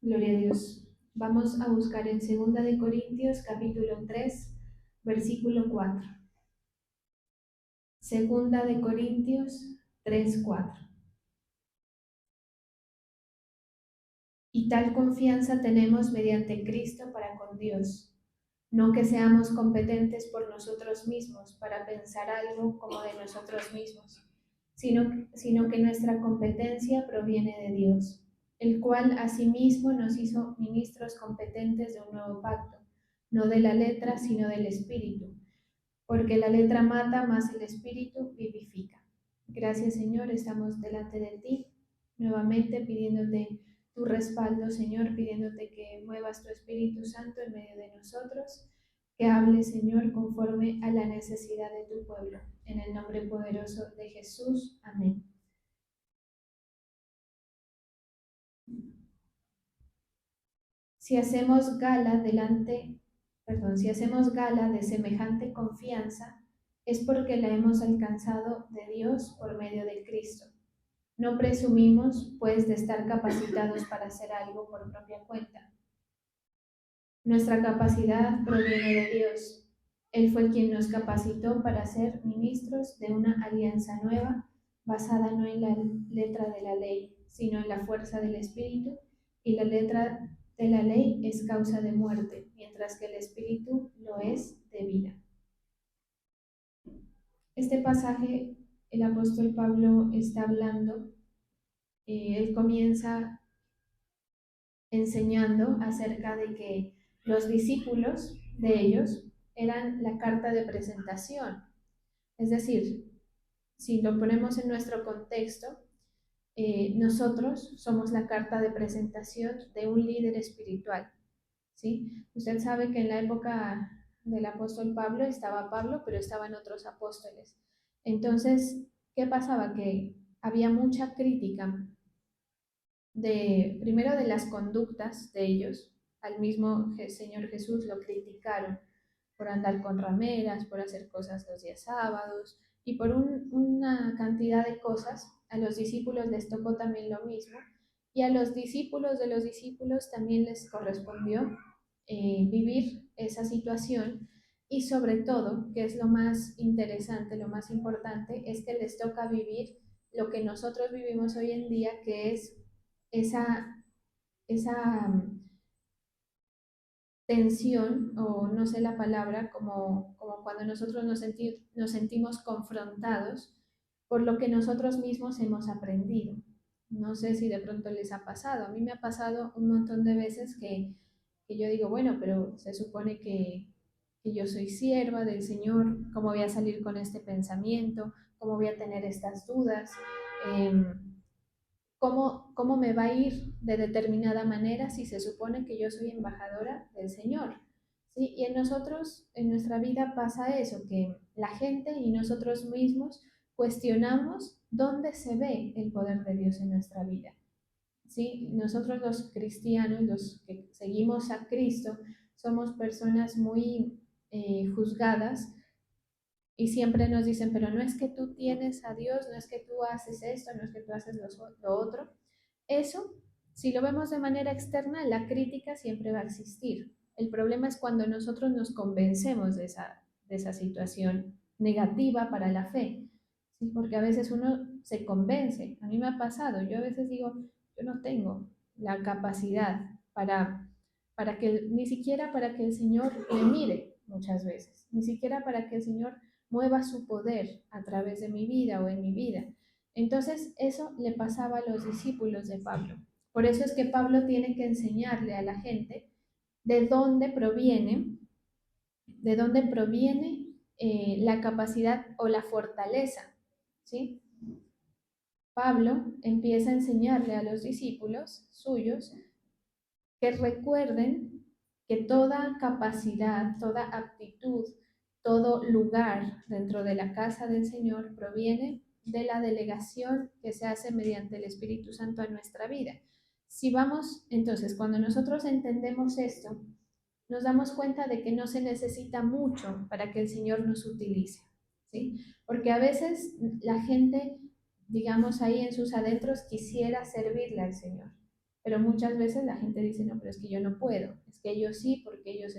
Gloria a Dios. Vamos a buscar en 2 Corintios, capítulo 3, versículo 4. 2 Corintios 3, 4. Y tal confianza tenemos mediante Cristo para con Dios. No que seamos competentes por nosotros mismos para pensar algo como de nosotros mismos, sino que nuestra competencia proviene de Dios, el cual asimismo nos hizo ministros competentes de un nuevo pacto, no de la letra, sino del Espíritu, porque la letra mata, mas el Espíritu vivifica. Gracias, Señor, estamos delante de ti, nuevamente pidiéndote tu respaldo, Señor, pidiéndote que muevas tu Espíritu Santo en medio de nosotros, que hables, Señor, conforme a la necesidad de tu pueblo. En el nombre poderoso de Jesús. Amén. Si hacemos gala si hacemos gala de semejante confianza, es porque la hemos alcanzado de Dios por medio de Cristo. No presumimos, pues, de estar capacitados para hacer algo por propia cuenta. Nuestra capacidad proviene de Dios. Él fue quien nos capacitó para ser ministros de una alianza nueva, basada no en la letra de la ley, sino en la fuerza del Espíritu, y la letra de la ley es causa de muerte, mientras que el Espíritu lo es de vida. Este pasaje, el apóstol Pablo está hablando, él comienza enseñando acerca de que los discípulos de ellos eran la carta de presentación. Es decir, si lo ponemos en nuestro contexto, nosotros somos la carta de presentación de un líder espiritual, ¿sí? Usted sabe que en la época del apóstol Pablo estaba Pablo, pero estaban otros apóstoles. Entonces, ¿qué pasaba? Que había mucha crítica primero de las conductas de ellos. Al mismo Señor Jesús lo criticaron por andar con rameras, por hacer cosas los días sábados y por una cantidad de cosas. A los discípulos les tocó también lo mismo, y a los discípulos de los discípulos también les correspondió vivir esa situación, y sobre todo, que es lo más interesante, lo más importante, es que les toca vivir lo que nosotros vivimos hoy en día, que es esa tensión, o no sé la palabra, como cuando nosotros nos sentimos confrontados por lo que nosotros mismos hemos aprendido. No sé si de pronto les ha pasado. A mí me ha pasado un montón de veces que yo digo, bueno, pero se supone que yo soy sierva del Señor, ¿cómo voy a salir con este pensamiento? ¿Cómo voy a tener estas dudas? ¿Cómo me va a ir de determinada manera si se supone que yo soy embajadora del Señor? ¿Sí? Y en nosotros, en nuestra vida pasa eso, que la gente y nosotros mismos cuestionamos dónde se ve el poder de Dios en nuestra vida. ¿Sí? Nosotros los cristianos, los que seguimos a Cristo, somos personas muy juzgadas, y siempre nos dicen, pero no es que tú tienes a Dios, no es que tú haces esto, no es que tú haces lo otro. Eso, si lo vemos de manera externa, la crítica siempre va a existir. El problema es cuando nosotros nos convencemos de esa situación negativa para la fe, ¿sí? Porque a veces uno se convence. A mí me ha pasado, yo a veces digo, yo no tengo la capacidad para que, ni siquiera para que el Señor me mire muchas veces, ni siquiera para que el Señor mueva su poder a través de mi vida o en mi vida. Entonces, eso le pasaba a los discípulos de Pablo. Por eso es que Pablo tiene que enseñarle a la gente de dónde proviene la capacidad o la fortaleza, ¿sí? Pablo empieza a enseñarle a los discípulos suyos que recuerden que toda capacidad, toda aptitud, todo lugar dentro de la casa del Señor proviene de la delegación que se hace mediante el Espíritu Santo a nuestra vida. Si vamos, entonces, cuando nosotros entendemos esto, nos damos cuenta de que no se necesita mucho para que el Señor nos utilice, ¿sí? Porque a veces la gente, digamos ahí en sus adentros, quisiera servirle al Señor, pero muchas veces la gente dice, no, pero es que yo no puedo, es que ellos sí, porque ellos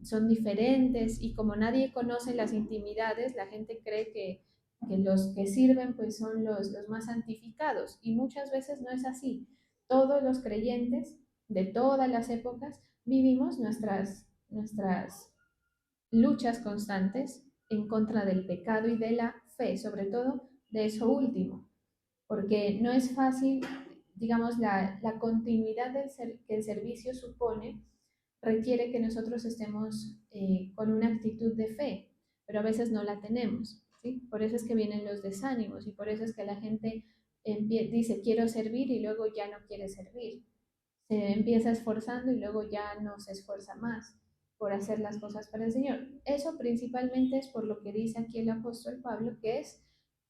son diferentes y como nadie conoce las intimidades, la gente cree que los que sirven pues son los más santificados y muchas veces no es así. Todos los creyentes de todas las épocas vivimos nuestras luchas constantes en contra del pecado y de la fe, sobre todo de eso último, porque no es fácil, digamos, la continuidad que el servicio supone requiere que nosotros estemos con una actitud de fe, pero a veces no la tenemos, ¿sí? Por eso es que vienen los desánimos y por eso es que la gente dice quiero servir y luego ya no quiere servir. Se empieza esforzando y luego ya no se esfuerza más por hacer las cosas para el Señor. Eso principalmente es por lo que dice aquí el apóstol Pablo, que es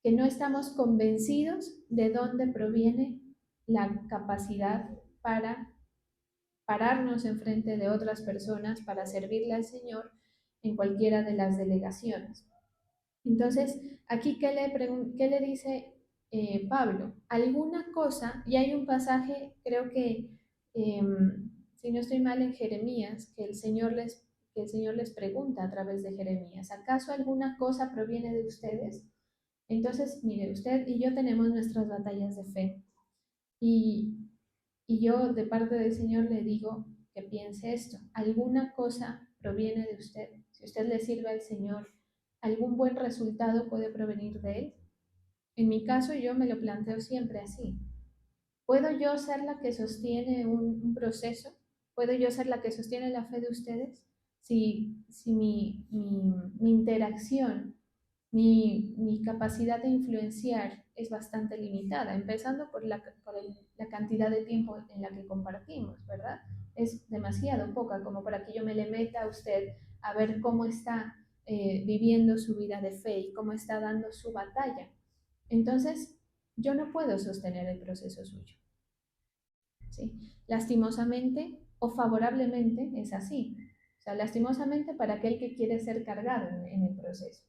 que no estamos convencidos de dónde proviene la capacidad para pararnos enfrente de otras personas para servirle al Señor en cualquiera de las delegaciones. Entonces, aquí, qué le dice Pablo? Alguna cosa, y hay un pasaje, creo que, eh, si no estoy mal, en Jeremías, que el Señor les pregunta a través de Jeremías, ¿acaso alguna cosa proviene de ustedes? Entonces, mire, usted y yo tenemos nuestras batallas de fe. Y, y yo de parte del Señor le digo que piense esto. ¿Alguna cosa proviene de usted? Si usted le sirve al Señor, ¿algún buen resultado puede provenir de Él? En mi caso, yo me lo planteo siempre así. ¿Puedo yo ser la que sostiene un proceso? ¿Puedo yo ser la que sostiene la fe de ustedes? Si mi interacción, mi capacidad de influenciar es bastante limitada, empezando por la cantidad de tiempo en la que compartimos, ¿verdad? Es demasiado poca como para que yo me le meta a usted a ver cómo está viviendo su vida de fe y cómo está dando su batalla. Entonces, yo no puedo sostener el proceso suyo. ¿Sí? Lastimosamente o favorablemente es así. O sea, lastimosamente para aquel que quiere ser cargado en el proceso,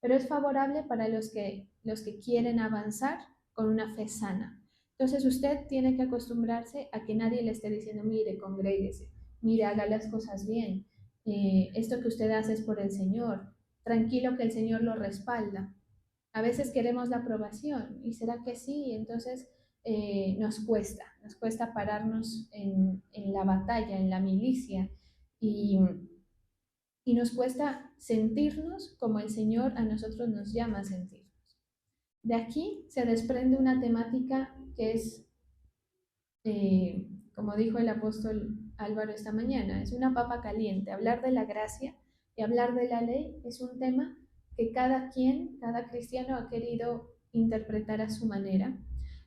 pero es favorable para los que quieren avanzar con una fe sana. Entonces usted tiene que acostumbrarse a que nadie le esté diciendo, mire, congréguese, mire, haga las cosas bien, esto que usted hace es por el Señor, tranquilo que el Señor lo respalda. A veces queremos la aprobación y será que sí, entonces nos cuesta pararnos en la batalla, en la milicia y, y nos cuesta sentirnos como el Señor a nosotros nos llama a sentirnos. De aquí se desprende una temática que es, como dijo el apóstol Álvaro esta mañana, es una papa caliente. Hablar de la gracia y hablar de la ley es un tema que cada cristiano ha querido interpretar a su manera,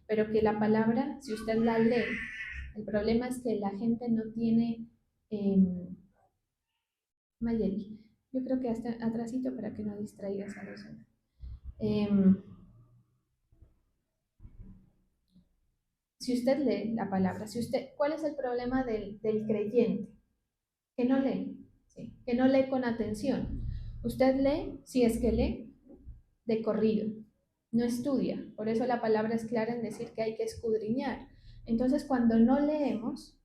pero que la palabra, si usted la lee, el problema es que la gente no tiene, eh, Mayeli, yo creo que hasta atrásito para que no distraigas a los demás. Eh, si usted lee la palabra, ¿cuál es el problema del creyente? Que no lee, ¿sí? Que no lee con atención. Usted lee, si es que lee, de corrido, no estudia. Por eso la palabra es clara en decir que hay que escudriñar. Entonces, cuando no leemos,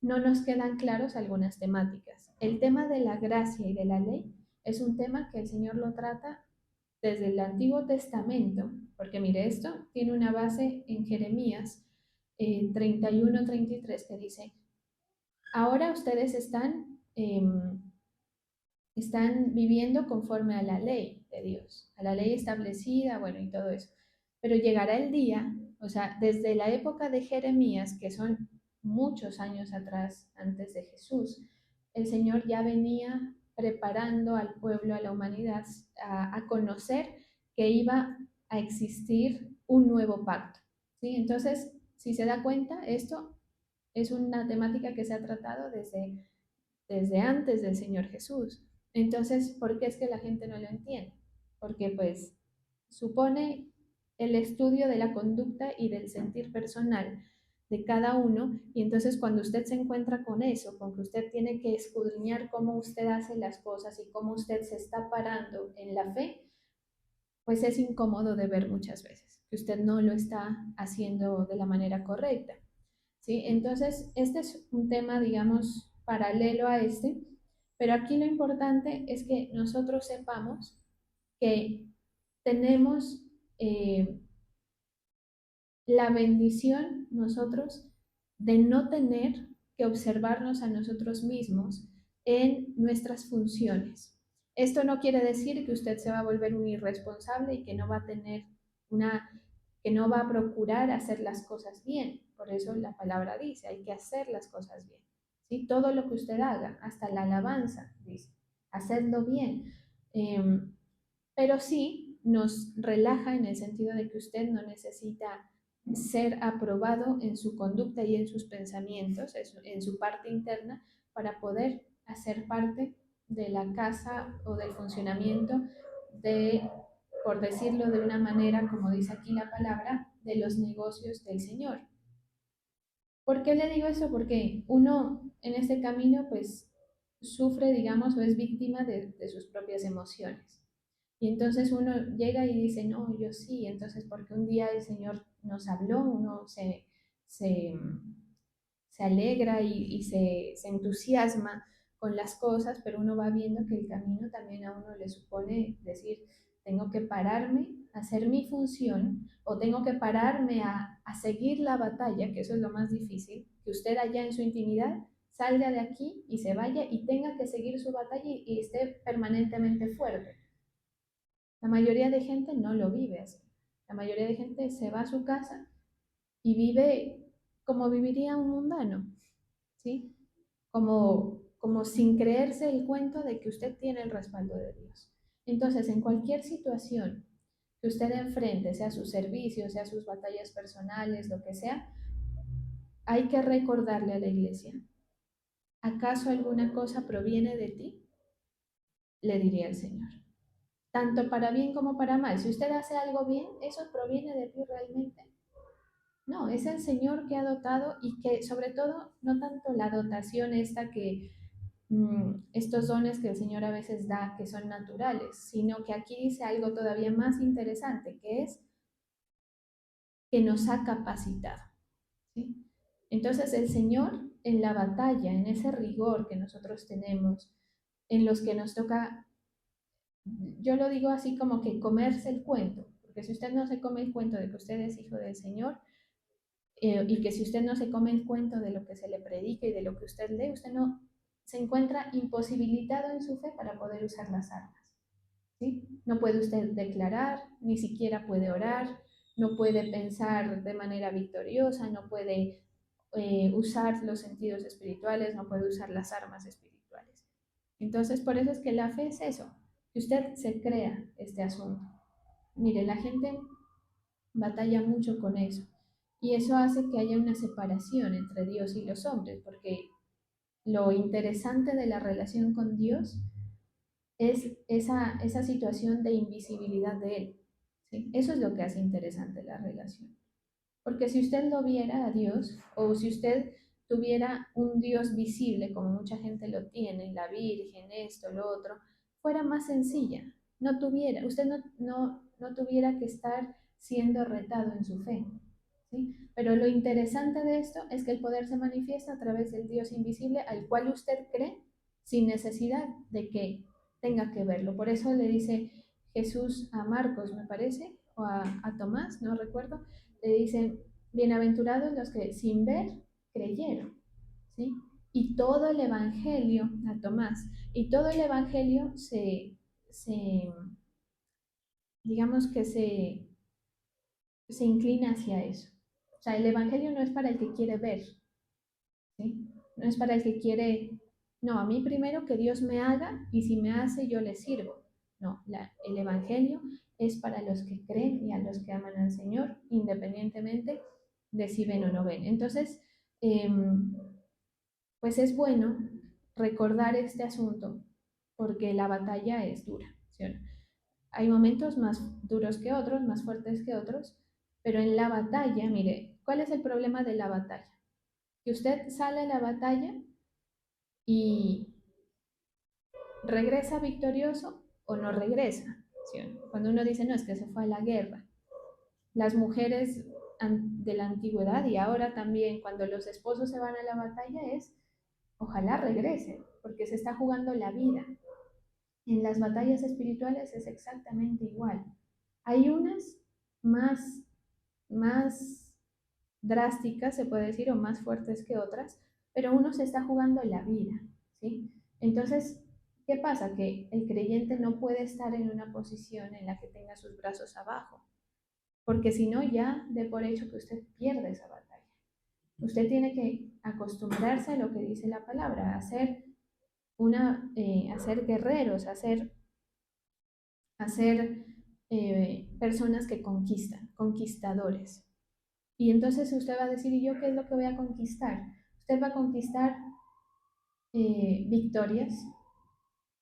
no nos quedan claros algunas temáticas. El tema de la gracia y de la ley es un tema que el Señor lo trata desde el Antiguo Testamento, porque mire, esto tiene una base en Jeremías 31-33 que dice, ahora ustedes están viviendo conforme a la ley de Dios, a la ley establecida, bueno, y todo eso. Pero llegará el día, o sea, desde la época de Jeremías, que son muchos años atrás, antes de Jesús, el Señor ya venía preparando al pueblo, a la humanidad, a conocer que iba a existir un nuevo pacto. ¿Sí? Entonces, si se da cuenta, esto es una temática que se ha tratado desde antes del Señor Jesús. Entonces, ¿por qué es que la gente no lo entiende? Porque pues supone el estudio de la conducta y del sentir personal de cada uno, y entonces cuando usted se encuentra con eso, con que usted tiene que escudriñar cómo usted hace las cosas y cómo usted se está parando en la fe, pues es incómodo de ver muchas veces que usted no lo está haciendo de la manera correcta. ¿sí? Entonces, este es un tema, digamos, paralelo a este, pero aquí lo importante es que nosotros sepamos que tenemos la bendición nosotros de no tener que observarnos a nosotros mismos en nuestras funciones. Esto no quiere decir que usted se va a volver un irresponsable y que no va a tener una, que no va a procurar hacer las cosas bien. Por eso la palabra dice, hay que hacer las cosas bien. ¿Sí? Todo lo que usted haga, hasta la alabanza, dice, hacedlo bien. Pero sí nos relaja en el sentido de que usted no necesita ser aprobado en su conducta y en sus pensamientos, en su parte interna, para poder hacer parte de la casa o del funcionamiento de, por decirlo de una manera, como dice aquí la palabra, de los negocios del Señor. ¿Por qué le digo eso? Porque uno en este camino pues sufre, digamos, o es víctima de sus propias emociones. Y entonces uno llega y dice, no, yo sí, entonces porque un día el Señor nos habló, uno se, se alegra y se entusiasma con las cosas, pero uno va viendo que el camino también a uno le supone decir, tengo que pararme a hacer mi función o tengo que pararme a seguir la batalla, que eso es lo más difícil, que usted allá en su intimidad salga de aquí y se vaya y tenga que seguir su batalla y esté permanentemente fuerte. La mayoría de gente no lo vive así. La mayoría de gente se va a su casa y vive como viviría un mundano, ¿sí? Como sin creerse el cuento de que usted tiene el respaldo de Dios. Entonces, en cualquier situación que usted enfrente, sea su servicio, sea sus batallas personales, lo que sea, hay que recordarle a la iglesia, ¿acaso alguna cosa proviene de ti? Le diría el Señor. Tanto para bien como para mal. Si usted hace algo bien, ¿eso proviene de ti realmente? No, es el Señor que ha dotado y que sobre todo no tanto la dotación esta que estos dones que el Señor a veces da, que son naturales, sino que aquí dice algo todavía más interesante, que es que nos ha capacitado. ¿Sí? Entonces el Señor en la batalla, en ese rigor que nosotros tenemos, en los que nos toca, yo lo digo así como que comerse el cuento, porque si usted no se come el cuento de que usted es hijo del Señor, y que si usted no se come el cuento de lo que se le predica y de lo que usted lee, usted no se encuentra imposibilitado en su fe para poder usar las armas. ¿Sí? No puede usted declarar, ni siquiera puede orar, no puede pensar de manera victoriosa, no puede usar los sentidos espirituales, no puede usar las armas espirituales. Entonces, por eso es que la fe es eso, que usted se crea este asunto. Mire, la gente batalla mucho con eso. Y eso hace que haya una separación entre Dios y los hombres, porque lo interesante de la relación con Dios es esa situación de invisibilidad de Él. ¿Sí? Eso es lo que hace interesante la relación. Porque si usted lo viera a Dios, o si usted tuviera un Dios visible, como mucha gente lo tiene, la Virgen, esto, lo otro, fuera más sencilla. No tuviera, usted no tuviera que estar siendo retado en su fe. ¿Sí? Pero lo interesante de esto es que el poder se manifiesta a través del Dios invisible al cual usted cree sin necesidad de que tenga que verlo. Por eso le dice Jesús a Marcos, me parece, o a Tomás, no recuerdo, le dice, bienaventurados los que sin ver creyeron, ¿sí? Y todo el Evangelio, a Tomás, y todo el Evangelio digamos que se inclina hacia eso. O sea, el Evangelio no es para el que quiere ver, ¿sí? No es para el que quiere, no, a mí primero que Dios me haga y si me hace yo le sirvo. No, el Evangelio es para los que creen y a los que aman al Señor, independientemente de si ven o no ven. Entonces, pues es bueno recordar este asunto porque la batalla es dura, ¿sí? Hay momentos más duros que otros, más fuertes que otros, pero en la batalla, mire, ¿cuál es el problema de la batalla? Que usted sale a la batalla y regresa victorioso o no regresa. ¿Sí? Cuando uno dice, no, es que se fue a la guerra. Las mujeres de la antigüedad y ahora también cuando los esposos se van a la batalla es, ojalá regresen, porque se está jugando la vida. En las batallas espirituales es exactamente igual. Hay unas más, más drásticas, se puede decir, o más fuertes que otras, pero uno se está jugando la vida, ¿sí? Entonces, ¿qué pasa? Que el creyente no puede estar en una posición en la que tenga sus brazos abajo, porque si no, ya de por hecho que usted pierde esa batalla. Usted tiene que acostumbrarse a lo que dice la palabra, a ser guerreros, a ser personas que conquistan, conquistadores. Y entonces usted va a decir, ¿y yo qué es lo que voy a conquistar? Usted va a conquistar victorias,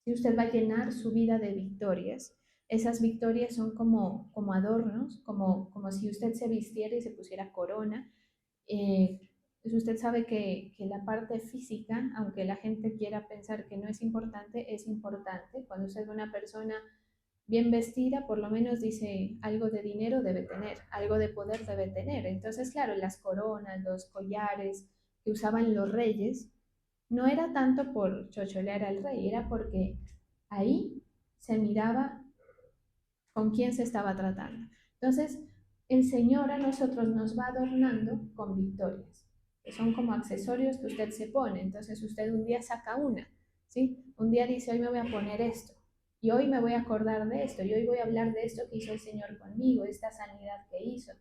y usted va a llenar su vida de victorias. Esas victorias son como adornos, como si usted se vistiera y se pusiera corona. Eh, pues usted sabe que la parte física, aunque la gente quiera pensar que no es importante, es importante. Cuando usted ve una persona bien vestida, por lo menos dice algo de dinero debe tener, algo de poder debe tener. Entonces, claro, las coronas, los collares que usaban los reyes, no era tanto por chocholear al rey, era porque ahí se miraba con quién se estaba tratando. Entonces, el Señor a nosotros nos va adornando con victorias, que son como accesorios que usted se pone. Entonces, usted un día saca una, ¿sí? Un día dice, hoy me voy a poner esto, y hoy me voy a acordar de esto, y hoy voy a hablar de esto que hizo el Señor conmigo, esta sanidad que hizo.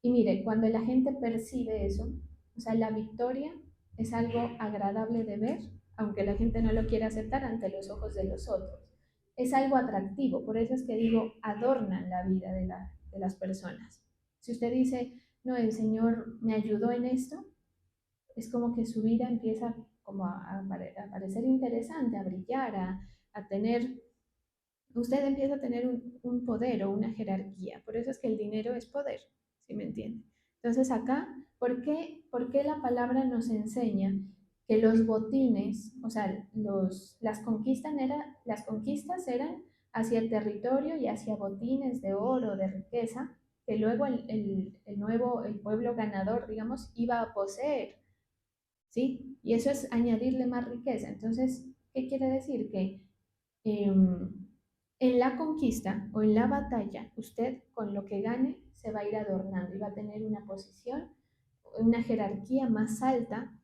Y mire, cuando la gente percibe eso, o sea, la victoria es algo agradable de ver, aunque la gente no lo quiera aceptar ante los ojos de los otros. Es algo atractivo, por eso es que digo, adornan la vida de las personas. Si usted dice, no, el Señor me ayudó en esto, es como que su vida empieza como a parecer interesante, a brillar, a tener, usted empieza a tener un poder o una jerarquía. Por eso es que el dinero es poder, ¿sí me entiende? Entonces acá, por qué la palabra nos enseña que los botines, o sea, las conquistas eran hacia el territorio y hacia botines de oro, de riqueza, que luego el pueblo ganador, digamos, iba a poseer, ¿sí? Y eso es añadirle más riqueza. Entonces, ¿qué quiere decir? Que en la conquista o en la batalla, usted con lo que gane se va a ir adornando y va a tener una posición, una jerarquía más alta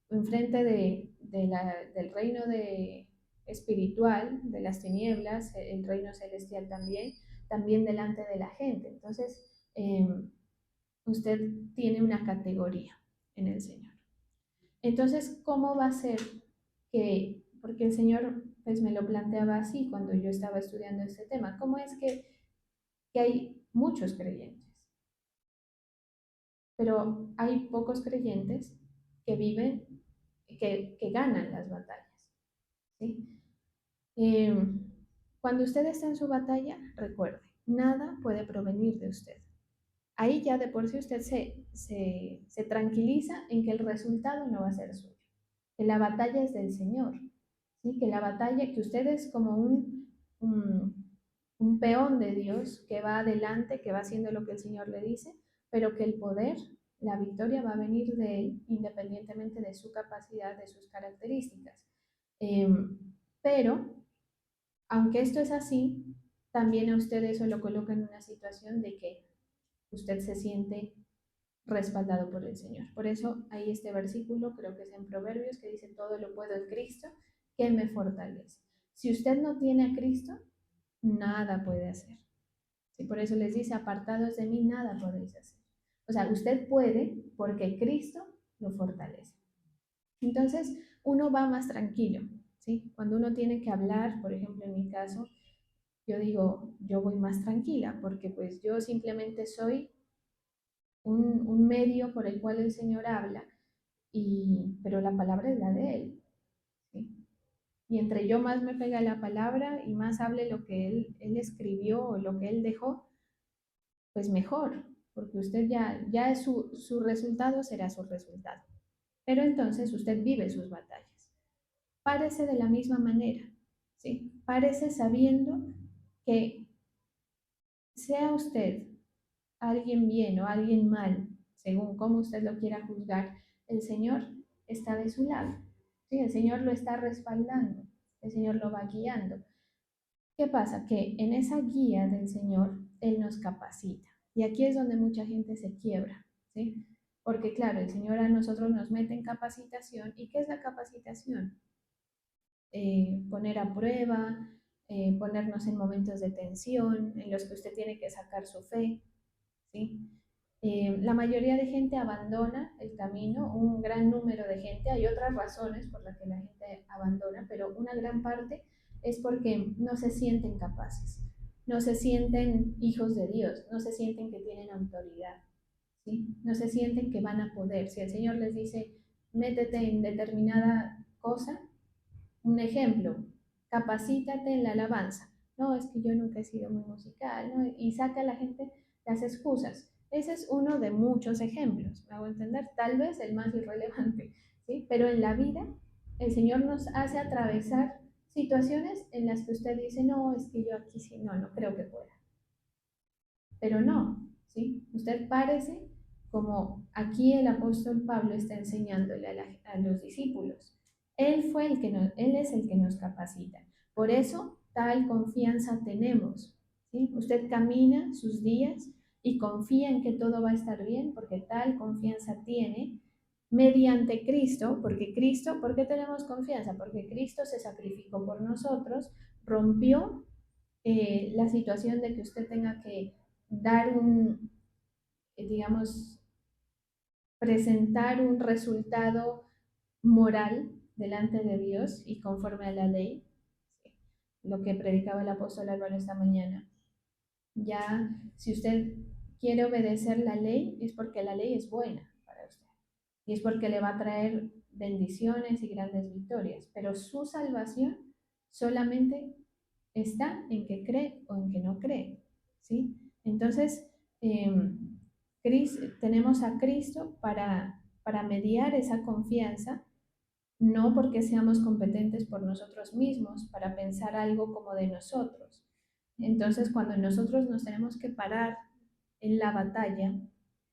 enfrente del reino espiritual, de las tinieblas, el reino celestial también, también delante de la gente. Entonces, usted tiene una categoría en el Señor. Entonces, ¿cómo va a ser que, porque el Señor pues me lo planteaba así cuando yo estaba estudiando este tema, cómo es que hay muchos creyentes, pero hay pocos creyentes que viven, que ganan las batallas, ¿sí? Eh, Cuando usted está en su batalla, recuerde, nada puede provenir de usted. Ahí ya de por sí usted se tranquiliza en que el resultado no va a ser suyo, que la batalla es del Señor, ¿sí? Que la batalla, que usted es como un peón de Dios que va adelante, que va haciendo lo que el Señor le dice, pero que el poder, la victoria va a venir de Él independientemente de su capacidad, de sus características. Eh, pero, aunque esto es así, también a usted eso lo coloca en una situación de que usted se siente respaldado por el Señor. Por eso hay este versículo, creo que es en Proverbios, que dice, todo lo puedo en Cristo, que me fortalece. Si usted no tiene a Cristo, nada puede hacer. ¿Sí? Por eso les dice, apartados de mí, nada podéis hacer. O sea, usted puede porque Cristo lo fortalece. Entonces, uno va más tranquilo, ¿sí? Cuando uno tiene que hablar, por ejemplo, en mi caso, yo digo, yo voy más tranquila porque pues yo simplemente soy un medio por el cual el Señor habla, pero la palabra es la de Él, ¿sí? Y entre yo más me pega la palabra y más hable lo que él escribió o lo que Él dejó, pues mejor, porque usted ya es su resultado será su resultado. Pero entonces usted vive sus batallas. Párese de la misma manera, ¿sí? Párese sabiendo que sea usted alguien bien o alguien mal, según cómo usted lo quiera juzgar, el Señor está de su lado. ¿Sí? El Señor lo está respaldando, el Señor lo va guiando. ¿Qué pasa? Que en esa guía del Señor, Él nos capacita. Y aquí es donde mucha gente se quiebra, ¿sí? Porque claro, el Señor a nosotros nos mete en capacitación. ¿Y qué es la capacitación? Poner a prueba, ponernos en momentos de tensión, en los que usted tiene que sacar su fe, ¿sí? La mayoría de gente abandona el camino, un gran número de gente, hay otras razones por las que la gente abandona, pero una gran parte es porque no se sienten capaces, no se sienten hijos de Dios, no se sienten que tienen autoridad, ¿sí? No se sienten que van a poder. Si el Señor les dice, métete en determinada cosa, un ejemplo, capacítate en la alabanza. No, es que yo nunca he sido muy musical, ¿no? Y saca a la gente las excusas. Ese es uno de muchos ejemplos, me hago entender, tal vez el más irrelevante, ¿sí? Pero en la vida el Señor nos hace atravesar situaciones en las que usted dice, no, es que yo aquí sí, no, no creo que pueda. Pero no, ¿sí? Usted parece como aquí el apóstol Pablo está enseñándole a los discípulos. Él es el que nos capacita. Por eso tal confianza tenemos, ¿sí? Usted camina sus días y confía en que todo va a estar bien porque tal confianza tiene mediante Cristo, porque Cristo, ¿por qué tenemos confianza? Porque Cristo se sacrificó por nosotros, rompió la situación de que usted tenga que dar digamos, presentar un resultado moral delante de Dios y conforme a la ley, lo que predicaba el apóstol Álvaro esta mañana. Ya, si usted quiere obedecer la ley, es porque la ley es buena para usted y es porque le va a traer bendiciones y grandes victorias, pero su salvación solamente está en que cree o en que no cree, ¿sí? Entonces, eh, tenemos a Cristo para mediar esa confianza, no porque seamos competentes por nosotros mismos para pensar algo como de nosotros. Entonces, cuando nosotros nos tenemos que parar en la batalla,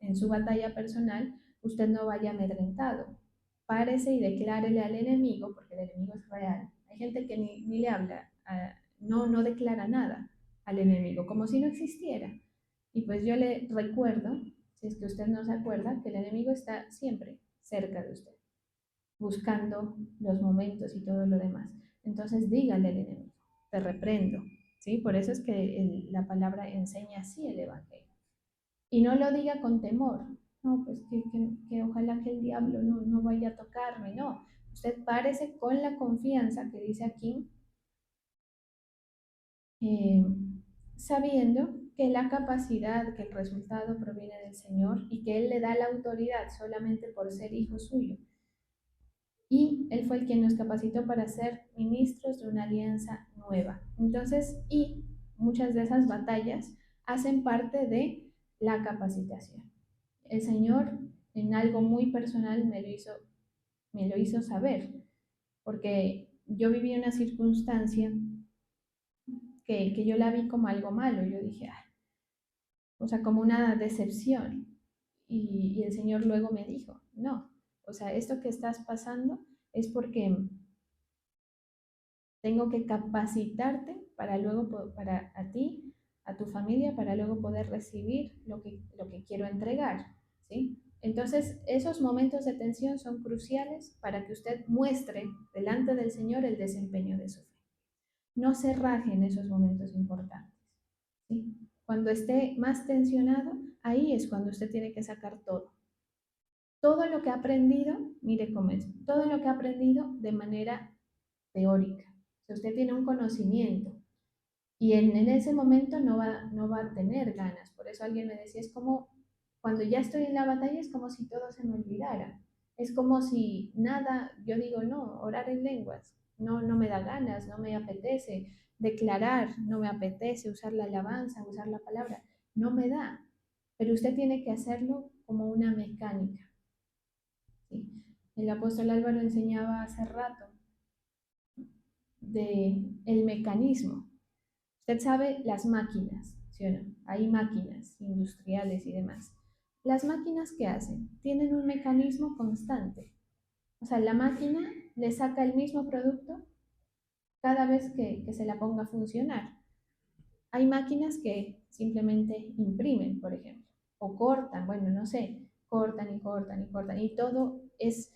en su batalla personal, usted no vaya amedrentado. Párese y declárele al enemigo, porque el enemigo es real. Hay gente que ni le habla, no declara nada al enemigo, como si no existiera. Y pues yo le recuerdo, si es que usted no se acuerda, que el enemigo está siempre cerca de usted, buscando los momentos y todo lo demás. Entonces dígale al enemigo, te reprendo, ¿sí? Por eso es que la palabra enseña así el Evangelio. Y no lo diga con temor, no, pues que ojalá que el diablo no vaya a tocarme, no. Usted párese con la confianza que dice aquí, eh, sabiendo que la capacidad, que el resultado proviene del Señor y que Él le da la autoridad solamente por ser hijo suyo. Y Él fue el quien nos capacitó para ser ministros de una alianza nueva. Entonces, y muchas de esas batallas hacen parte de la capacitación. El Señor en algo muy personal me lo hizo saber, porque yo viví una circunstancia que yo la vi como algo malo. Yo dije, ah, o sea, como una decepción. Y el Señor luego me dijo, no, o sea, esto que estás pasando es porque tengo que capacitarte para luego, para a ti, a tu familia, para luego poder recibir lo que quiero entregar, ¿sí? Entonces, esos momentos de tensión son cruciales para que usted muestre delante del Señor el desempeño de su fe. No se raje en esos momentos importantes, ¿sí? Cuando esté más tensionado, ahí es cuando usted tiene que sacar todo. Todo lo que ha aprendido, mire cómo es, todo lo que ha aprendido de manera teórica. Si usted tiene un conocimiento y en ese momento no va a tener ganas. Por eso alguien me decía, es como cuando ya estoy en la batalla, es como si todo se me olvidara. Es como si nada, yo digo, no, orar en lenguas, no me da ganas, no me apetece declarar, no me apetece usar la alabanza, usar la palabra, no me da. Pero usted tiene que hacerlo como una mecánica, ¿sí? El apóstol Álvaro enseñaba hace rato de el mecanismo. Usted sabe las máquinas. ¿sí o no? Hay máquinas industriales y demás. Las máquinas, ¿qué hacen? Tienen un mecanismo constante. O sea, la máquina le saca el mismo producto cada vez que se la ponga a funcionar. Hay máquinas que simplemente imprimen, por ejemplo, o cortan, bueno, no sé, cortan y cortan y cortan, y todo es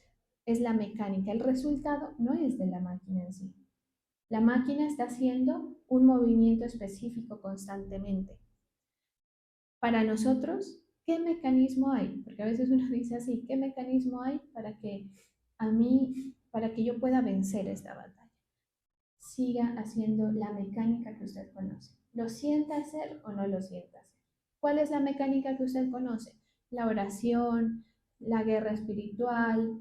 la mecánica. El resultado no es de la máquina en sí. La máquina está haciendo un movimiento específico constantemente. Para nosotros, ¿qué mecanismo hay? Porque a veces uno dice así, ¿qué mecanismo hay para que yo pueda vencer esta batalla? Siga haciendo la mecánica que usted conoce. ¿Lo sienta hacer o no lo sienta hacer? ¿Cuál es la mecánica que usted conoce? La oración, la guerra espiritual,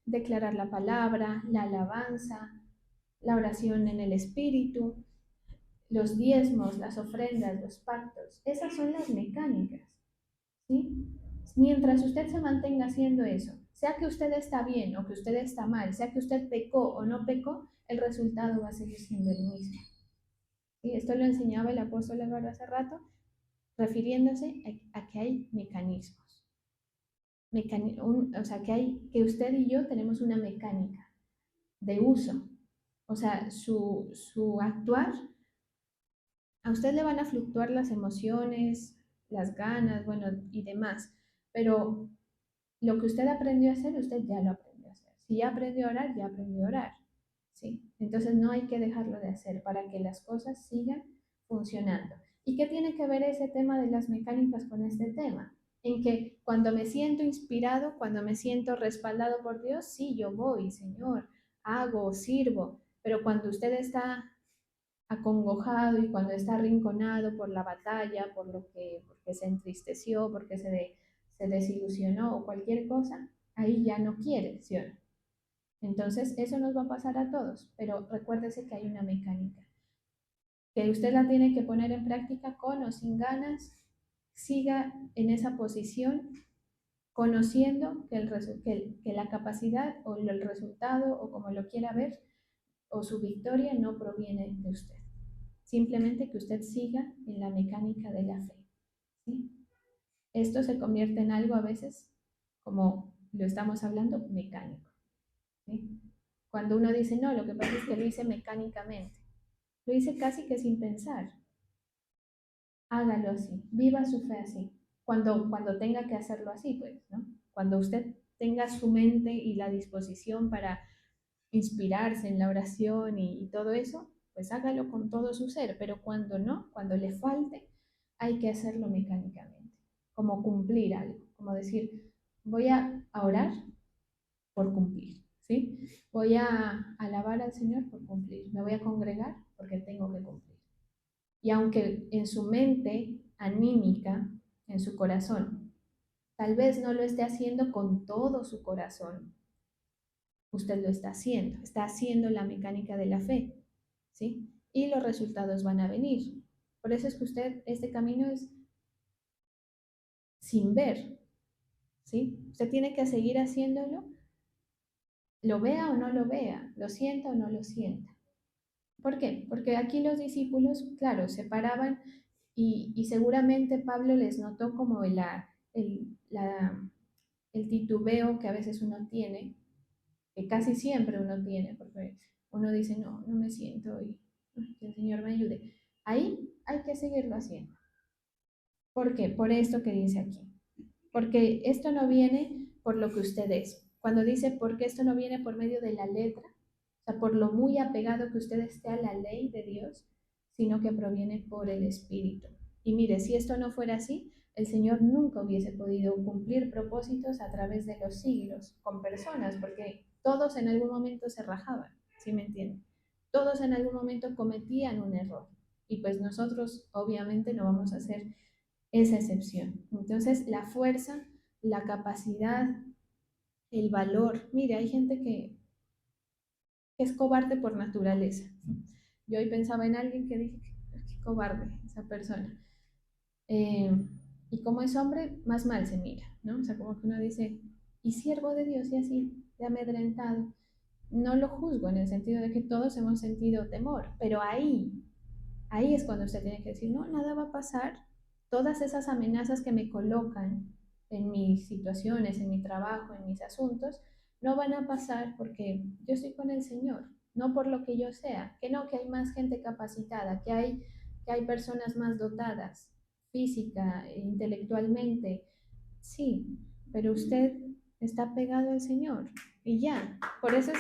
declarar la palabra, la alabanza, la oración en el espíritu, los diezmos, las ofrendas, los pactos. Esas son las mecánicas, ¿sí? Mientras usted se mantenga haciendo eso, sea que usted está bien o que usted está mal, sea que usted pecó o no pecó, el resultado va a seguir siendo el mismo. ¿Sí? Esto lo enseñaba el apóstol Álvaro hace rato, refiriéndose a que hay mecanismos. O sea, que usted y yo tenemos una mecánica de uso. O sea, su actuar, a usted le van a fluctuar las emociones, las ganas, bueno, y demás, pero lo que usted aprendió a hacer, usted ya lo aprendió a hacer. Si ya aprendió a orar, ya aprendió a orar. ¿Sí? Entonces no hay que dejarlo de hacer para que las cosas sigan funcionando. ¿Y qué tiene que ver ese tema de las mecánicas con este tema? En que cuando me siento inspirado, cuando me siento respaldado por Dios, sí, yo voy, Señor, hago, sirvo, pero cuando usted está acongojado y cuando está arrinconado por la batalla, porque se entristeció, porque se desilusionó o cualquier cosa, ahí ya no quiere, ¿sí o no? Entonces, eso nos va a pasar a todos, pero recuérdese que hay una mecánica, que usted la tiene que poner en práctica con o sin ganas, siga en esa posición, conociendo que la capacidad o el resultado o como lo quiera ver, o su victoria no proviene de usted. Simplemente que usted siga en la mecánica de la fe. ¿Sí? Esto se convierte en algo a veces, como lo estamos hablando, mecánico. ¿Sí? Cuando uno dice, no, lo que pasa es que lo hice mecánicamente, lo hice casi que sin pensar. Hágalo así, viva su fe así. Cuando tenga que hacerlo así, pues, ¿no? Cuando usted tenga su mente y la disposición para inspirarse en la oración y todo eso, pues hágalo con todo su ser, pero cuando no, cuando le falte, hay que hacerlo mecánicamente, como cumplir algo, como decir, voy a orar por cumplir, ¿sí? Voy a alabar al Señor por cumplir, me voy a congregar porque tengo que cumplir. Y aunque en su mente anímica, en su corazón, tal vez no lo esté haciendo con todo su corazón, usted lo está haciendo la mecánica de la fe, ¿sí? Y los resultados van a venir. Por eso es que este camino es sin ver, ¿sí? Usted tiene que seguir haciéndolo, lo vea o no lo vea, lo sienta o no lo sienta. ¿Por qué? Porque aquí los discípulos, claro, se paraban y seguramente Pablo les notó como el titubeo que a veces uno tiene, que casi siempre uno tiene, porque uno dice, no, no me siento y que el Señor me ayude. Ahí hay que seguirlo haciendo. ¿Por qué? Por esto que dice aquí. Porque esto no viene por lo que usted es. Cuando dice porque esto no viene por medio de la letra, o sea, por lo muy apegado que usted esté a la ley de Dios, sino que proviene por el Espíritu. Y mire, si esto no fuera así, el Señor nunca hubiese podido cumplir propósitos a través de los siglos con personas, porque todos en algún momento se rajaban, ¿sí me entienden? Todos en algún momento cometían un error. Y pues nosotros obviamente no vamos a hacer esa excepción. Entonces, la fuerza, la capacidad, el valor. Mire, hay gente que es cobarde por naturaleza. Yo hoy pensaba en alguien que dije, qué cobarde esa persona. Eh, y como es hombre, más mal se mira, ¿no? O sea, como que uno dice, y siervo de Dios y así, de amedrentado. No lo juzgo en el sentido de que todos hemos sentido temor, pero ahí, Ahí es cuando usted tiene que decir, no, nada va a pasar. Todas esas amenazas que me colocan en mis situaciones, en mi trabajo, en mis asuntos, no van a pasar porque yo estoy con el Señor, no por lo que yo sea, que no, que hay más gente capacitada, que hay personas más dotadas, física, intelectualmente, sí, pero usted está pegado al Señor y ya. Por eso es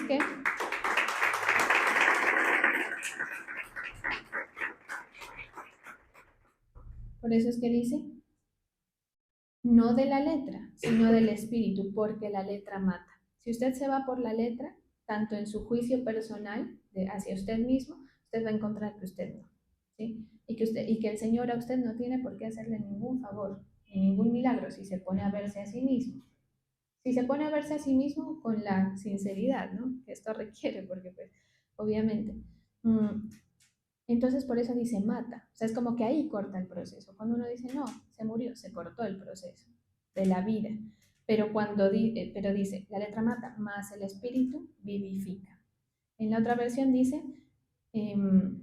que dice, no de la letra, sino del espíritu, porque la letra mata. Si usted se va por la letra, tanto en su juicio personal hacia usted mismo, usted va a encontrar que usted no, ¿sí? Y que el Señor a usted no tiene por qué hacerle ningún favor, ni ningún milagro si se pone a verse a sí mismo. Si se pone a verse a sí mismo con la sinceridad, ¿no? Que esto requiere, porque pues, obviamente. mm, entonces por eso dice mata. O sea, es como que ahí corta el proceso. Cuando uno dice, no, se murió, se cortó el proceso de la vida. Pero dice, la letra mata, más el espíritu vivifica. En la otra versión dice, em,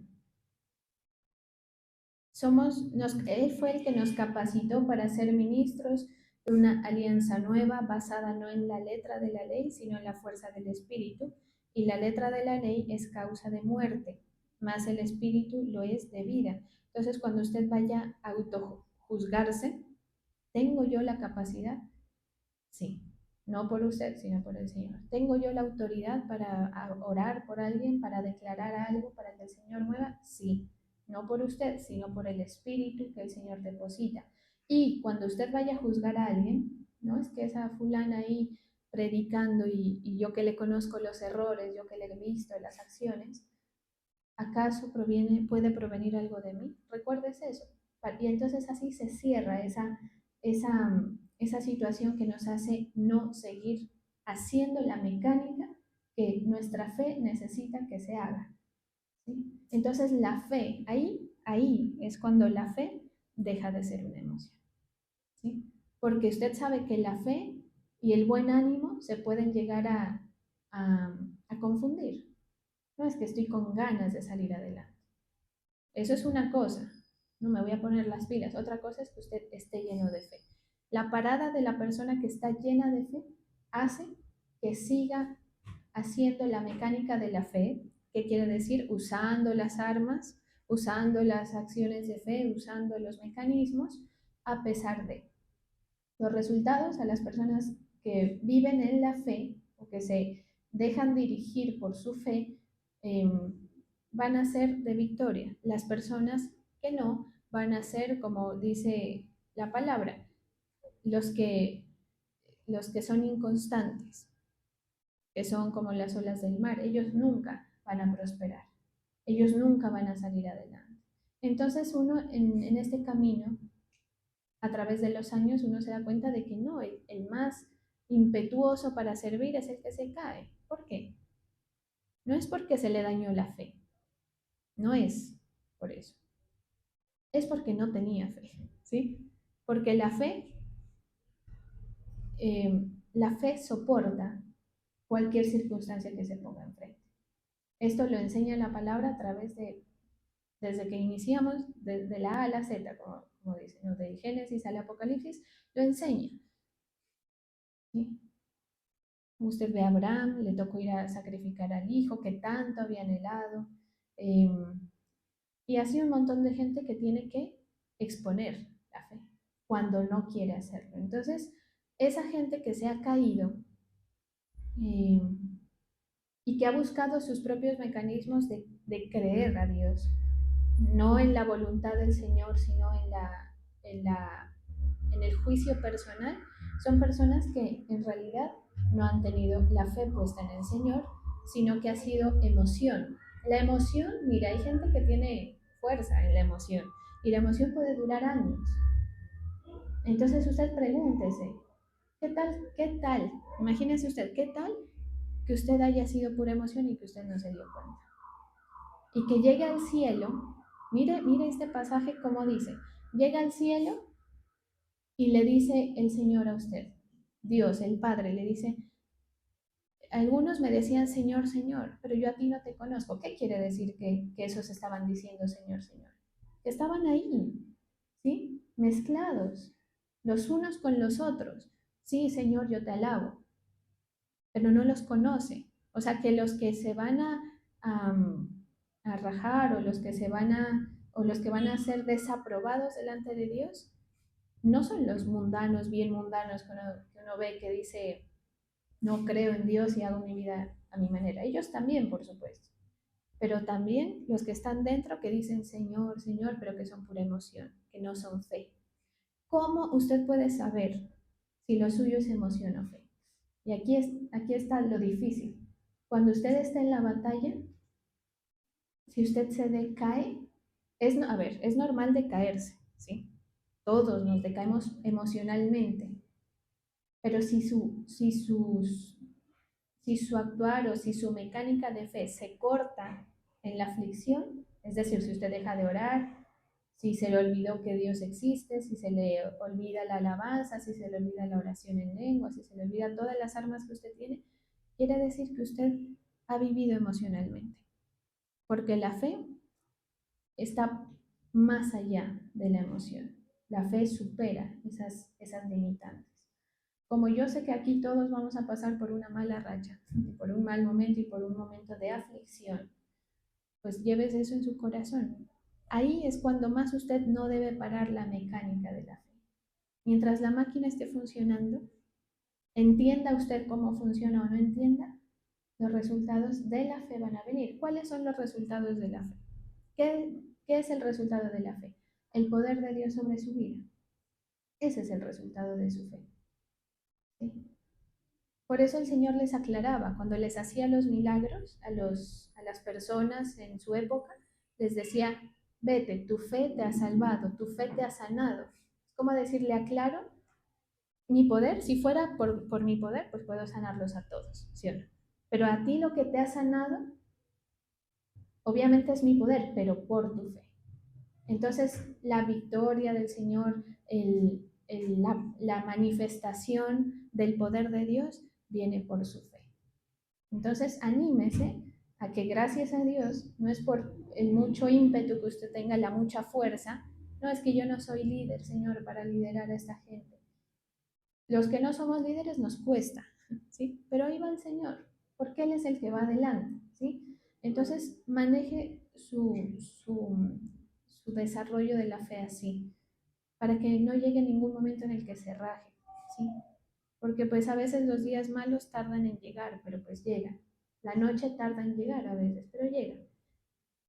él fue el que nos capacitó para ser ministros de una alianza nueva basada no en la letra de la ley, sino en la fuerza del espíritu. Y la letra de la ley es causa de muerte, más el espíritu lo es de vida. Entonces, cuando usted vaya a autojuzgarse, ¿tengo yo la capacidad? Sí, no por usted, sino por el Señor. ¿Tengo yo la autoridad para orar por alguien, para declarar algo, para que el Señor mueva? Sí, no por usted, sino por el Espíritu que el Señor deposita. Y cuando usted vaya a juzgar a alguien, no es que esa fulana ahí predicando y yo que le conozco los errores, yo que le he visto las acciones, ¿acaso puede provenir algo de mí? Recuérdese eso. Y entonces así se cierra esa situación que nos hace no seguir haciendo la mecánica que nuestra fe necesita que se haga. ¿Sí? Entonces la fe, ahí es cuando la fe deja de ser una emoción. ¿Sí? Porque usted sabe que la fe y el buen ánimo se pueden llegar a confundir. No es que estoy con ganas de salir adelante. Eso es una cosa, no me voy a poner las pilas. Otra cosa es que usted esté lleno de fe. La parada de la persona que está llena de fe hace que siga haciendo la mecánica de la fe, que quiere decir usando las armas, usando las acciones de fe, usando los mecanismos, a pesar de los resultados a las personas que viven en la fe o que se dejan dirigir por su fe. eh, Van a ser de victoria. Las personas que no van a ser, como dice la palabra, los que, los que son inconstantes, que son como las olas del mar. Ellos nunca van a prosperar. Ellos nunca van a salir adelante. Entonces uno en este camino, a través de los años, uno se da cuenta de que no, el más impetuoso para servir es el que se cae. ¿Por qué? No es porque se le dañó la fe, no es por eso. Es porque no tenía fe, ¿sí? Porque la fe soporta cualquier circunstancia que se ponga enfrente. Esto lo enseña la palabra a través desde que iniciamos, desde la A a la Z, como dicen, ¿no? Del Génesis al Apocalipsis, lo enseña. ¿Sí? Usted ve a Abraham, le tocó ir a sacrificar al hijo que tanto había anhelado, eh, y así un montón de gente que tiene que exponer la fe cuando no quiere hacerlo. Entonces, esa gente que se ha caído eh, y que ha buscado sus propios mecanismos de creer a Dios, no en la voluntad del Señor, sino en, la, en el juicio personal, son personas que en realidad no han tenido la fe puesta en el Señor, sino que ha sido emoción. La emoción, mira, hay gente que tiene fuerza en la emoción y la emoción puede durar años. Entonces usted pregúntese, qué tal? Imagínese usted, ¿qué tal que usted haya sido pura emoción y que usted no se dio cuenta? Y que llegue al cielo, mire este pasaje como dice, llega al cielo y le dice el Señor a usted, Dios, el Padre, le dice, algunos me decían Señor, Señor, pero yo a ti no te conozco. ¿Qué quiere decir que esos estaban diciendo Señor, Señor? que estaban ahí, ¿sí? Mezclados, los unos con los otros. Sí, Señor, yo te alabo, pero no los conoce. O sea, que los que se van a rajar o los que se van o los que van a ser desaprobados delante de Dios, no son los mundanos, bien mundanos que uno ve que dice, no creo en Dios y hago mi vida a mi manera. Ellos también, por supuesto. Pero también los que están dentro que dicen Señor, Señor, pero que son pura emoción, que no son fe. ¿Cómo usted puede saber si lo suyo es emoción o fe? Y aquí está lo difícil. Cuando usted está en la batalla, si usted se decae, a ver, es normal decaerse, ¿sí? Todos nos decaemos emocionalmente, pero si su actuar o si su mecánica de fe se corta en la aflicción, es decir, si usted deja de orar, si se le olvidó que Dios existe, si se le olvida la alabanza, si se le olvida la oración en lengua, si se le olvida todas las armas que usted tiene, quiere decir que usted ha vivido emocionalmente, porque la fe está más allá de la emoción. La fe supera esas limitantes. Como yo sé que aquí todos vamos a pasar por una mala racha, por un mal momento y por un momento de aflicción, pues lleves eso en su corazón. Ahí es cuando más usted no debe parar la mecánica de la fe. Mientras la máquina esté funcionando, entienda usted cómo funciona o no entienda, los resultados de la fe van a venir. ¿Cuáles son los resultados de la fe? ¿Qué es el resultado de la fe? El poder de Dios sobre su vida. Ese es el resultado de su fe. ¿Sí? Por eso el Señor les aclaraba, cuando les hacía los milagros a las personas en su época, les decía, vete, tu fe te ha salvado, tu fe te ha sanado. Es como decirle, aclaro, mi poder, si fuera por mi poder, pues puedo sanarlos a todos, ¿sí o no? Pero a ti lo que te ha sanado, obviamente es mi poder, pero por tu fe. Entonces, la victoria del Señor, la manifestación del poder de Dios viene por su fe. Entonces, anímese a que gracias a Dios, no es por el mucho ímpetu que usted tenga, la mucha fuerza, no es que yo no soy líder, Señor, para liderar a esta gente. Los que no somos líderes nos cuesta, ¿sí? Pero ahí va el Señor, porque Él es el que va adelante, ¿sí? Entonces, maneje su desarrollo de la fe así, para que no llegue ningún momento en el que se raje, ¿sí? Porque pues a veces los días malos tardan en llegar, pero pues llegan. La noche tarda en llegar a veces, pero llega.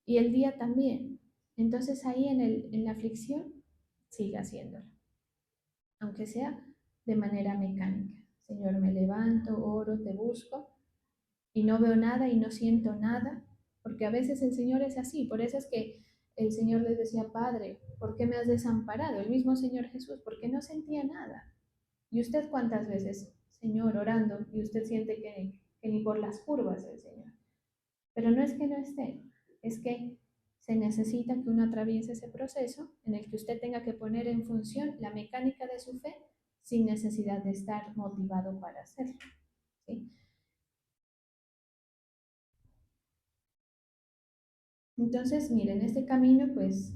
Y el día también. Entonces ahí en la aflicción, siga haciéndolo, aunque sea de manera mecánica. Señor, me levanto, oro, te busco y no veo nada y no siento nada, porque a veces el Señor es así. Por eso es que el Señor les decía, Padre, ¿por qué me has desamparado? El mismo Señor Jesús, porque no sentía nada. ¿Y usted cuántas veces, Señor, orando, y usted siente que ni por las curvas el Señor? Pero no es que no esté, es que se necesita que uno atraviese ese proceso en el que usted tenga que poner en función la mecánica de su fe sin necesidad de estar motivado para hacerlo, ¿sí? Entonces, miren, este camino, pues,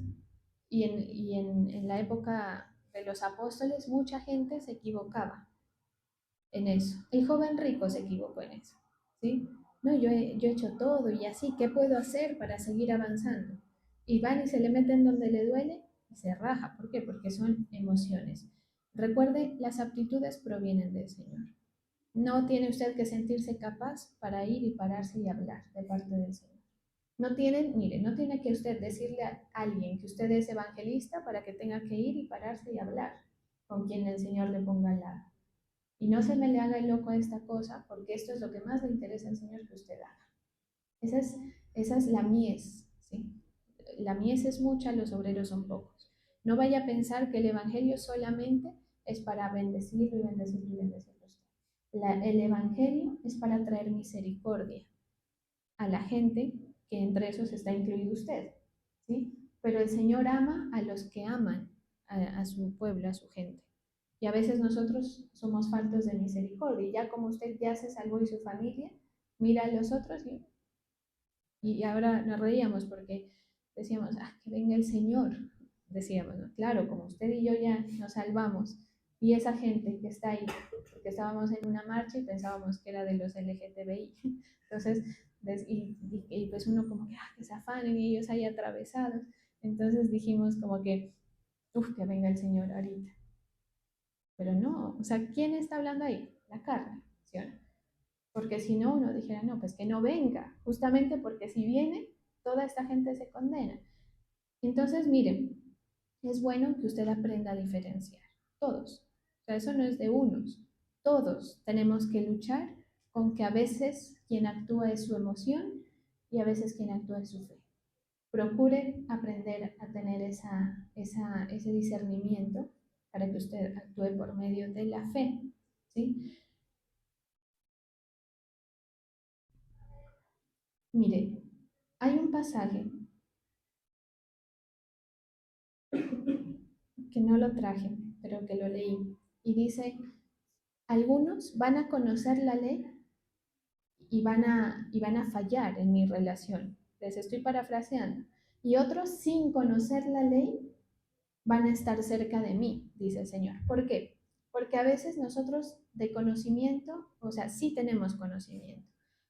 en la época de los apóstoles, mucha gente se equivocaba en eso. El joven rico se equivocó en eso, ¿sí? No, yo he hecho todo y así, ¿qué puedo hacer para seguir avanzando? Y van y se le meten donde le duele y se raja. ¿Por qué? Porque son emociones. Recuerde, las aptitudes provienen del Señor. No tiene usted que sentirse capaz para ir y pararse y hablar de parte del Señor. No tienen, mire, no tiene que usted decirle a alguien que usted es evangelista para que tenga que ir y pararse y hablar con quien el Señor le ponga al lado. Y no se me le haga el loco a esta cosa, porque esto es lo que más le interesa al Señor que usted haga. Esa es la mies, ¿sí? La mies es mucha, los obreros son pocos. No vaya a pensar que el Evangelio solamente es para bendecirlo y bendecirlo y bendecirlo. El Evangelio es para traer misericordia a la gente, que entre esos está incluido usted, ¿sí? Pero el Señor ama a los que aman a su pueblo, a su gente. Y a veces nosotros somos faltos de misericordia. Y ya como usted ya se salvó y su familia, mira a los otros y ahora nos reíamos porque decíamos, ah, que venga el Señor, decíamos, ¿no? Claro, como usted y yo ya nos salvamos, y esa gente que está ahí, porque estábamos en una marcha y pensábamos que era de los LGTBI, entonces, pues uno como que, ah, que se afanen y ellos ahí atravesados, entonces dijimos como que, uff, que venga el Señor ahorita, pero no, o sea, ¿quién está hablando ahí? La carne, ¿sí o no? Porque si no, uno dijera, no, pues que no venga, justamente porque si viene, toda esta gente se condena. Entonces, miren, es bueno que usted aprenda a diferenciar, todos. O sea, eso no es de unos, todos tenemos que luchar con que a veces quien actúa es su emoción y a veces quien actúa es su fe. Procure aprender a tener ese discernimiento para que usted actúe por medio de la fe, ¿sí? Mire, hay un pasaje que no lo traje, pero que lo leí, y dice, algunos van a conocer la ley y van a fallar en mi relación. Les estoy parafraseando. Y otros, sin conocer la ley, van a estar cerca de mí, dice el Señor. ¿Por qué? Porque a veces nosotros de conocimiento, o sea, sí tenemos conocimiento,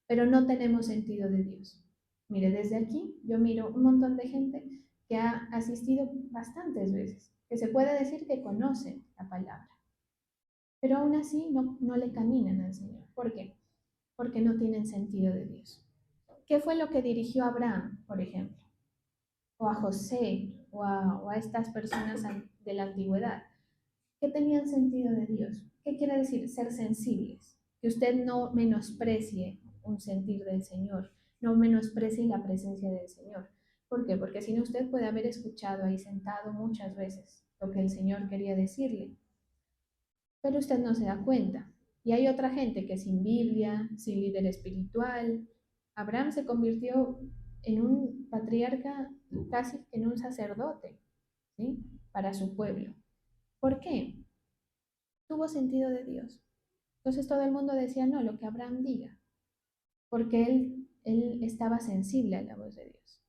pero no tenemos sentido de Dios. Mire, desde aquí yo miro un montón de gente que ha asistido bastantes veces, que se puede decir que conocen la palabra, pero aún así no le caminan al Señor. ¿Por qué? Porque no tienen sentido de Dios. ¿Qué fue lo que dirigió a Abraham, por ejemplo? O a José, o a estas personas de la antigüedad, que tenían sentido de Dios. ¿Qué quiere decir? Ser sensibles. Que usted no menosprecie un sentir del Señor, no menosprecie la presencia del Señor. ¿Por qué? Porque si no, usted puede haber escuchado ahí sentado muchas veces lo que el Señor quería decirle, pero usted no se da cuenta. Y hay otra gente que sin Biblia, sin líder espiritual, Abraham se convirtió en un patriarca, casi en un sacerdote, ¿sí? Para su pueblo. ¿Por qué? Tuvo sentido de Dios. Entonces todo el mundo decía, no, lo que Abraham diga, porque él estaba sensible a la voz de Dios,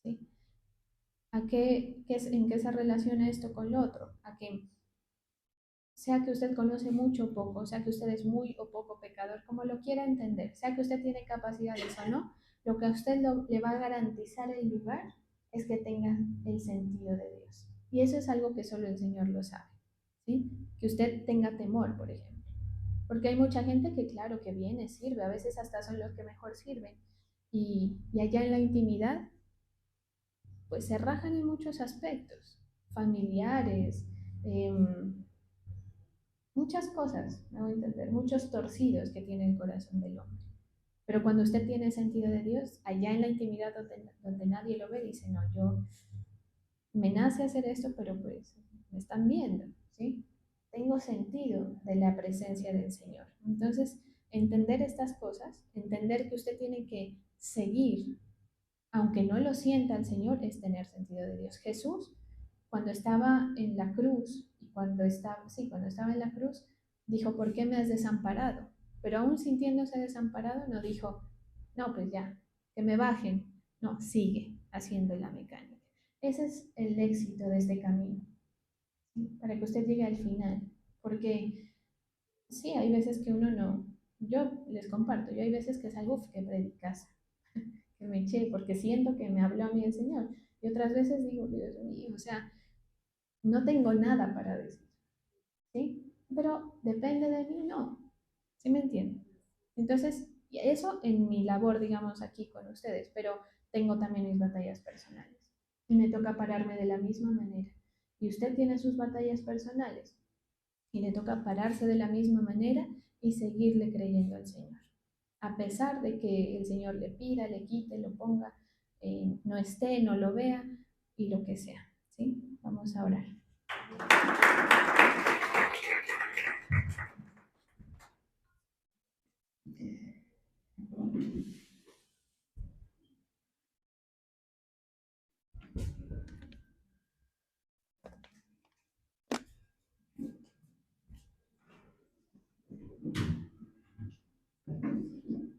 ¿sí? ¿En qué se relaciona esto con lo otro? A que sea que usted conoce mucho o poco, sea que usted es muy o poco pecador, como lo quiera entender, sea que usted tiene capacidades o no, lo que a usted le va a garantizar el lugar es que tenga el sentido de Dios. Y eso es algo que solo el Señor lo sabe, ¿sí? Que usted tenga temor, por ejemplo. Porque hay mucha gente que, claro, que viene, sirve, a veces hasta son los que mejor sirven. Y allá en la intimidad, pues se rajan en muchos aspectos, familiares, eh, muchas cosas, me voy a entender, muchos torcidos que tiene el corazón del hombre. Pero cuando usted tiene sentido de Dios, allá en la intimidad donde nadie lo ve, dice, no, yo me nace hacer esto, pero pues me están viendo, ¿sí? Tengo sentido de la presencia del Señor. Entonces, entender estas cosas, entender que usted tiene que seguir, aunque no lo sienta el Señor, es tener sentido de Dios. Jesús, cuando estaba en la cruz, y cuando estaba en la cruz, dijo, ¿por qué me has desamparado? Pero aún sintiéndose desamparado, no dijo, no, pues ya, que me bajen. No, sigue haciendo la mecánica. Ese es el éxito de este camino, ¿sí? Para que usted llegue al final. Porque sí, hay veces que uno no, yo les comparto, yo hay veces que salgo, uf, que predicas, que me eché, porque siento que me habló a mí el Señor. Y otras veces digo, Dios mío, o sea, no tengo nada para decir, ¿sí? Pero depende de mí, no, ¿sí me entienden? Entonces, eso en mi labor, digamos, aquí con ustedes, pero tengo también mis batallas personales y me toca pararme de la misma manera. Y usted tiene sus batallas personales y le toca pararse de la misma manera y seguirle creyendo al Señor. A pesar de que el Señor le pida, le quite, lo ponga, no esté, no lo vea y lo que sea, ¿sí? Vamos a orar.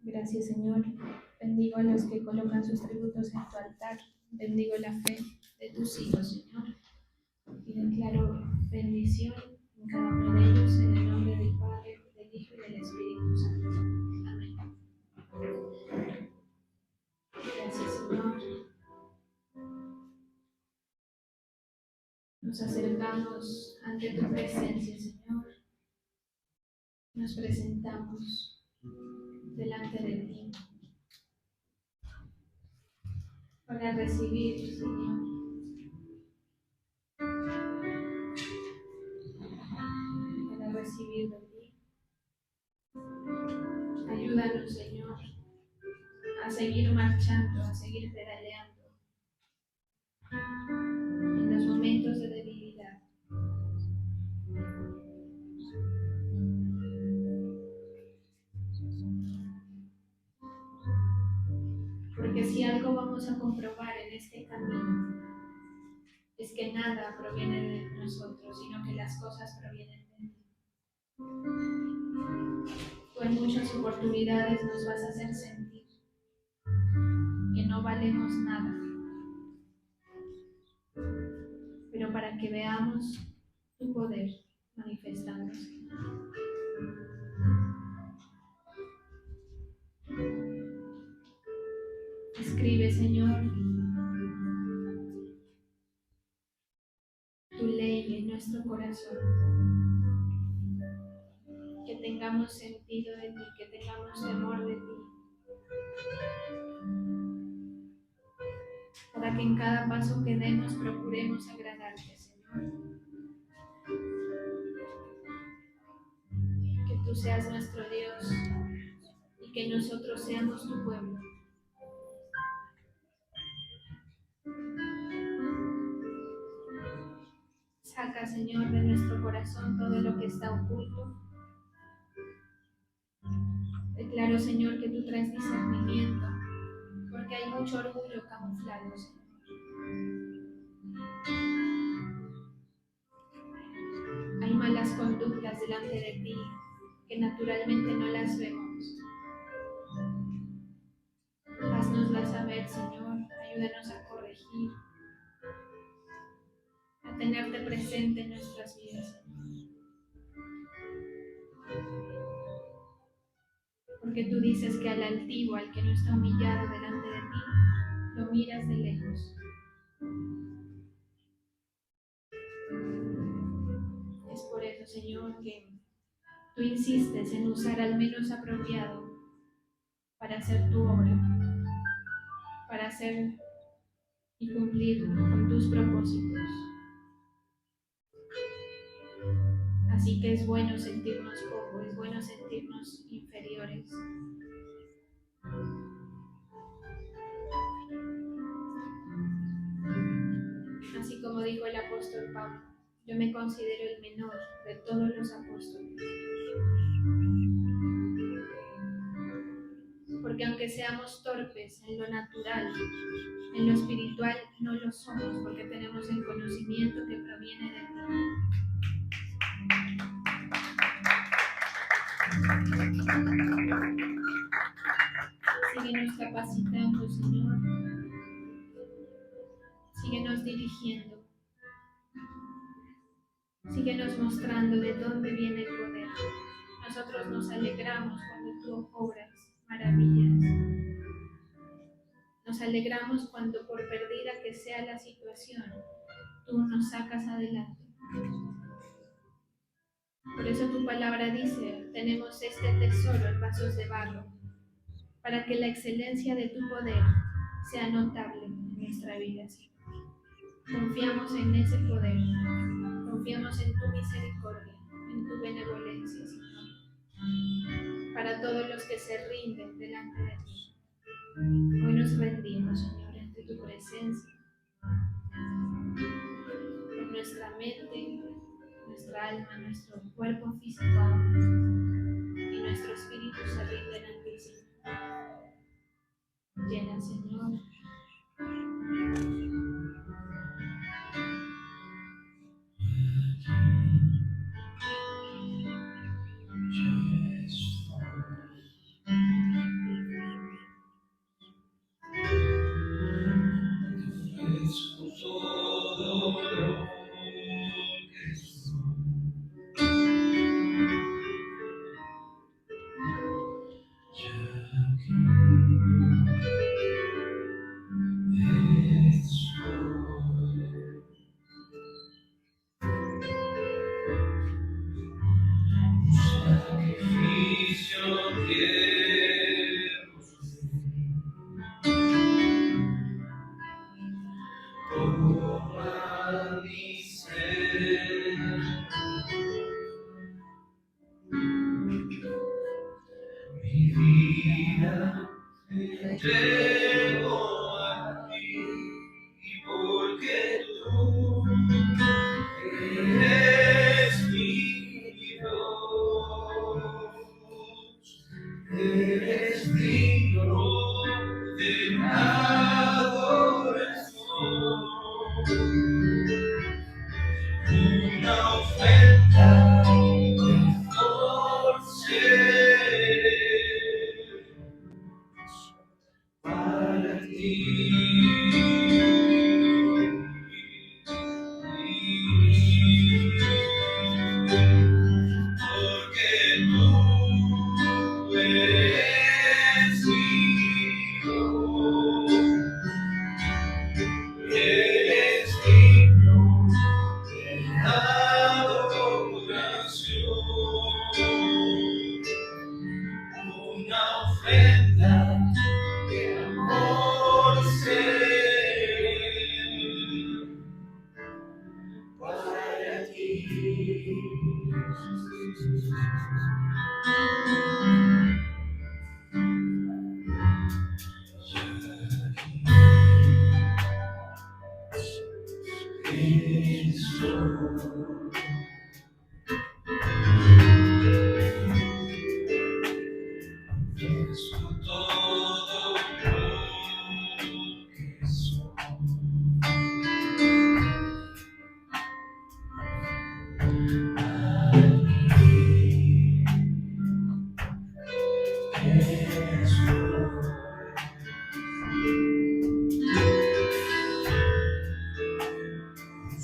Gracias, Señor. Bendigo a los que colocan sus tributos en tu altar. Bendigo la fe de tus hijos, Señor, y declaro bendición en cada uno de ellos en el nombre del Padre, del Hijo y del Espíritu Santo. Amén. Gracias, Señor. Nos acercamos ante tu presencia, Señor. Nos presentamos delante de ti para recibir, Señor, para recibir de ti. Ayúdanos, Señor, a seguir marchando, a seguir pedaleando en los momentos de debilidad. Porque si algo vamos a comprobar en este camino, es que nada proviene de nosotros, sino que las cosas provienen de ti. Tú en muchas oportunidades nos vas a hacer sentir que no valemos nada, pero para que veamos tu poder manifestándose. Escribe, Señor, tu ley en nuestro corazón, que tengamos sentido de ti, que tengamos temor de ti, para que en cada paso que demos procuremos agradarte, Señor. Que tú seas nuestro Dios y que nosotros seamos tu pueblo. Saca, Señor, de nuestro corazón todo lo que está oculto. Declaro, Señor, que tú traes discernimiento, porque hay mucho orgullo camuflado, Señor. Hay malas conductas delante de ti que naturalmente no las vemos. Haznoslas saber, Señor. Ayúdanos a corregir, a tenerte presente en nuestras vidas, Señor. Porque tú dices que al altivo, al que no está humillado delante de ti, lo miras de lejos. Es por eso, Señor, que tú insistes en usar al menos apropiado para hacer tu obra, para hacer y cumplir con tus propósitos. Así que es bueno sentirnos poco, es bueno sentirnos inferiores. Así como dijo el apóstol Pablo, yo me considero el menor de todos los apóstoles. Porque aunque seamos torpes en lo natural, en lo espiritual no lo somos, porque tenemos el conocimiento que proviene de ti. Síguenos capacitando, Señor. Síguenos dirigiendo. Síguenos mostrando de dónde viene el poder. Nosotros nos alegramos cuando tú obras maravillas. Nos alegramos cuando, por perdida que sea la situación, tú nos sacas adelante. Por eso tu palabra dice, tenemos este tesoro en vasos de barro, para que la excelencia de tu poder sea notable en nuestra vida, Señor. Confiamos en ese poder, confiamos en tu misericordia, en tu benevolencia, Señor, para todos los que se rinden delante de ti. Hoy nos rendimos, Señor, ante tu presencia, con nuestra mente, nuestra alma, nuestro cuerpo físico y nuestro espíritu se rinden ante ti, Señor. Llena, Señor. entrego a ti, porque tú eres mi Dios, eres digno de adoración. Una ofrenda por ser para ti, porque tú eres Dios, eres digno de adoración, una ofrenda de amor ser para ti. Todo lo que soy.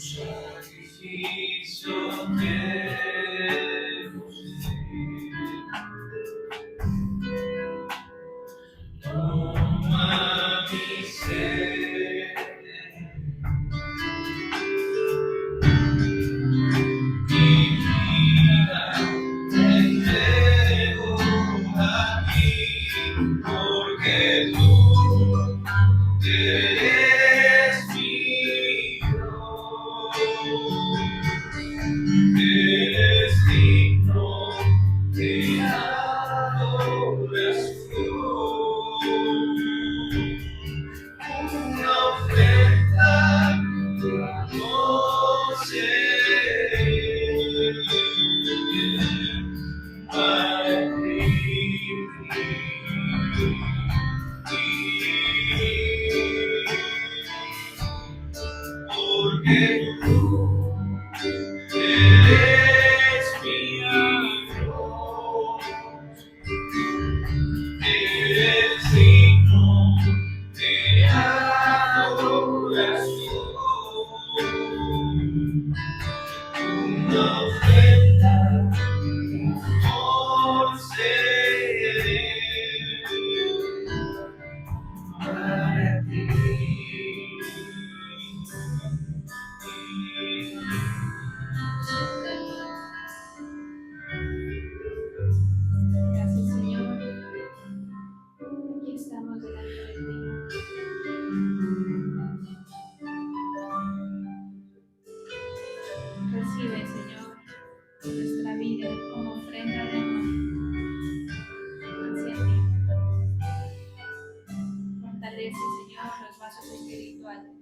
Sacrificio toma mi ser, mi vida te entrego a ti, porque tú eres mi Dios, eres digno de adoración, una ofrenda de amor ser para ti. Porque tú eres mi Dios, eres digno de adoración, una ofrenda por ser para ti. Gracias, Señor. Aquí estamos delante de ti. Recibe, Señor, nuestra vida como ofrenda de amor hacia ti. Fortalece, Señor, los vasos espirituales.